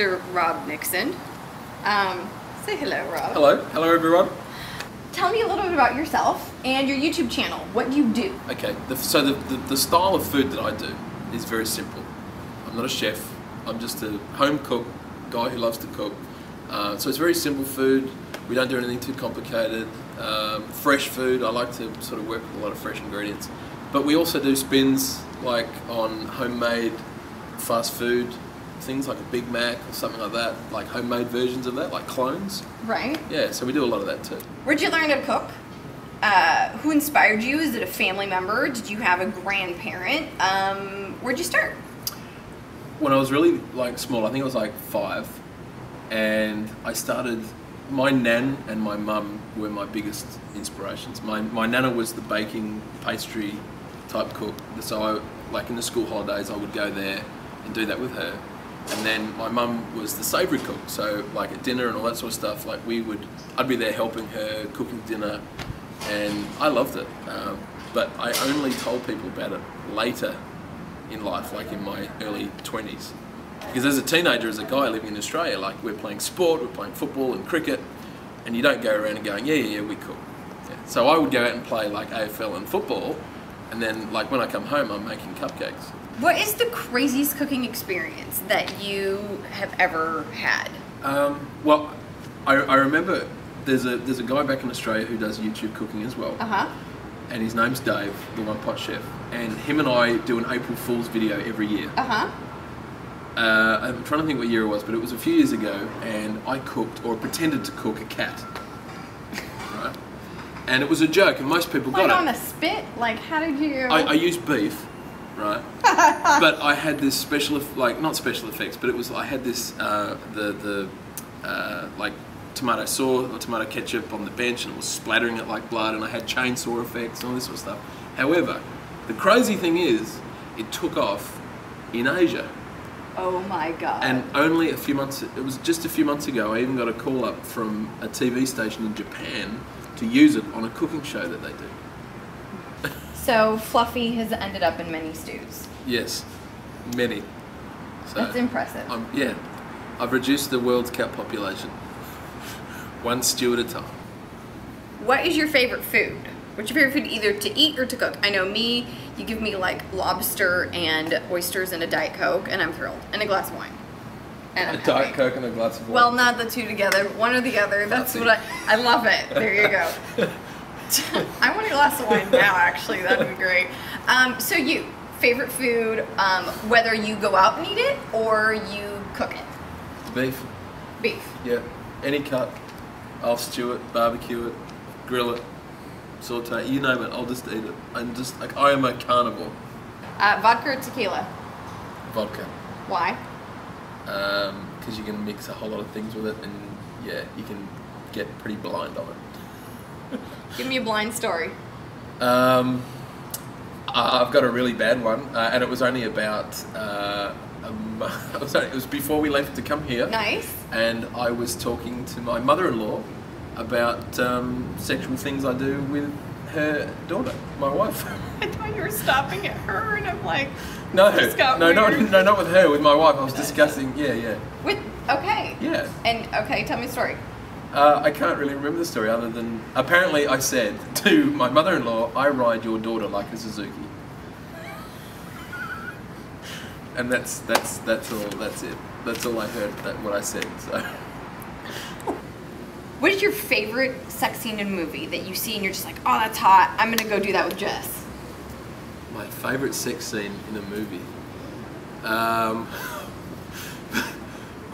Mr. Rob Nixon. Say hello, Rob. Hello. Hello, everyone. Tell me a little bit about yourself and your YouTube channel. What do you do? Okay, so the style of food that I do is very simple. I'm not a chef. I'm just a home cook, guy who loves to cook. So it's very simple food. We don't do anything too complicated. Fresh food. I like to sort of work with a lot of fresh ingredients. But we also do spins like on homemade fast food, things like a Big Mac or something like that, like homemade versions of that, like clones. Right. Yeah, so we do a lot of that too. Where'd you learn to cook? Who inspired you? Is it a family member? Did you have a grandparent? Where'd you start? When I was really like small, I think I was like 5, and I started. My nan and my mum were my biggest inspirations. My nana was the baking pastry type cook, so like in the school holidays I would go there and do that with her. And then my mum was the savoury cook, so like at dinner and all that sort of stuff, like I'd be there helping her cooking dinner, and I loved it. But I only told people about it later in life, like in my early 20s. Because as a teenager, as a guy living in Australia, like we're playing sport, we're playing football and cricket, and you don't go around and going, yeah, we cook. Yeah. So I would go out and play like AFL and football, and then like when I come home, I'm making cupcakes. What is the craziest cooking experience that you have ever had? Well, I remember there's a guy back in Australia who does YouTube cooking as well. And his name's Dave, the One Pot Chef. And him and I do an April Fool's video every year. I'm trying to think what year it was, but it was a few years ago, and I cooked, or pretended to cook, a cat. Right? And it was a joke, and most people got it. Like on a spit? Like, how did you... I used beef, right? But I had this special, like, not special effects, but it was, I had this, like, tomato sauce or tomato ketchup on the bench, and it was splattering it like blood, and I had chainsaw effects and all this sort of stuff. However, the crazy thing is, it took off in Asia. Oh my God. And only a few months, it was just a few months ago, I even got a call up from a TV station in Japan to use it on a cooking show that they do. So Fluffy has ended up in many stews. Yes, many. So, that's impressive. Yeah, I've reduced the world's cat population, one stew at a time. What is your favorite food? What's your favorite food either to eat or to cook? I know me, you give me like lobster and oysters and a Diet Coke, and I'm thrilled. And a glass of wine. And a Diet Coke and a glass of wine? Well, not the two together, one or the other. That's what I love it. There you go. I want a glass of wine now, actually. That'd be great. So you, favorite food, whether you go out and eat it or you cook it? Beef. Beef. Yeah, any cut. I'll stew it, barbecue it, grill it, saute, you name it, I'll just eat it. I'm just like, I am a carnivore. Vodka or tequila? Vodka. Why? Because you can mix a whole lot of things with it, and yeah, you can get pretty blind on it. Give me a blind story. I've got a really bad one, and it was only about it was before we left to come here. Nice. And I was talking to my mother-in-law about sexual things I do with her daughter, my wife. I thought you were stopping at her, and I'm like, no, weird. not with her, with my wife. I was discussing, yeah. Okay. Yeah. And okay, tell me a story. I can't really remember the story other than apparently I said to my mother-in-law, "I ride your daughter like a Suzuki," and that's all. That's it. That's all I heard. What I said. So. What is your favorite sex scene in a movie that you see and you're just like, oh, that's hot, I'm gonna go do that with Jess? My favorite sex scene in a movie? I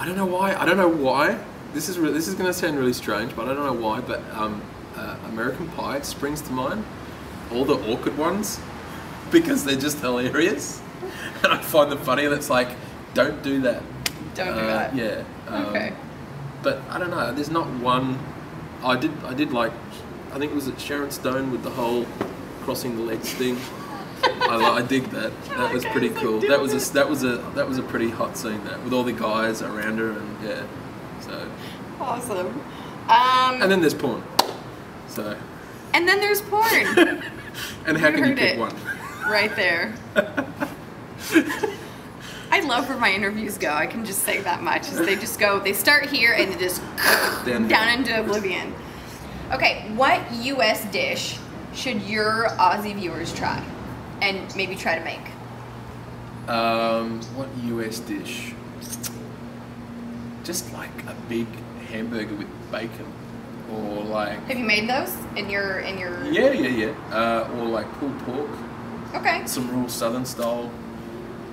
don't know why. This is going to sound really strange, but I don't know why. But American Pie springs to mind. All the awkward ones, because they're just hilarious, and I find them funny. And it's like, don't do that. Don't do that. Yeah. Okay. But I don't know. There's not one. I did like. I think it was Sharon Stone with the whole crossing the legs thing. I dig that. That was pretty cool. That was a pretty hot scene. That with all the guys around her, and yeah. So. Awesome. And then there's porn. So. And then there's porn. And how can you pick one? Right there. I love where my interviews go. I can just say that much. Is they just go, they start here and they just down into oblivion. Okay, what U.S. dish should your Aussie viewers try? And maybe try to make? What U.S. dish? Just like a big hamburger with bacon. Or like... Have you made those in your... Yeah. Or like pulled pork. Okay. Some real southern style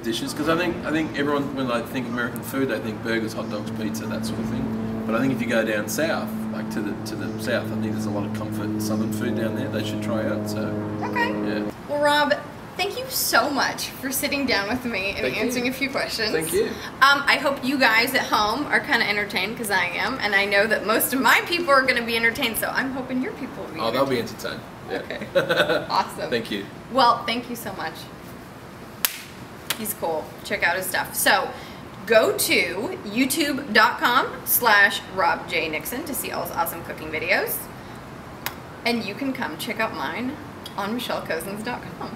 dishes, because I think everyone, when they think American food, they think burgers, hot dogs, pizza, that sort of thing. But I think if you go down south, like to the south, I think there's a lot of comfort southern food down there they should try out. So okay. Yeah. Well, Rob, thank you so much for sitting down with me and answering a few questions. Thank you. I hope you guys at home are kind of entertained, because I am, and I know that most of my people are going to be entertained. So I'm hoping your people will be. Oh, they'll be entertained. Yeah. Okay. Awesome. Thank you. Well, thank you so much. He's cool. Check out his stuff. So go to youtube.com/RobJNixon to see all his awesome cooking videos. And you can come check out mine on michellecousins.com.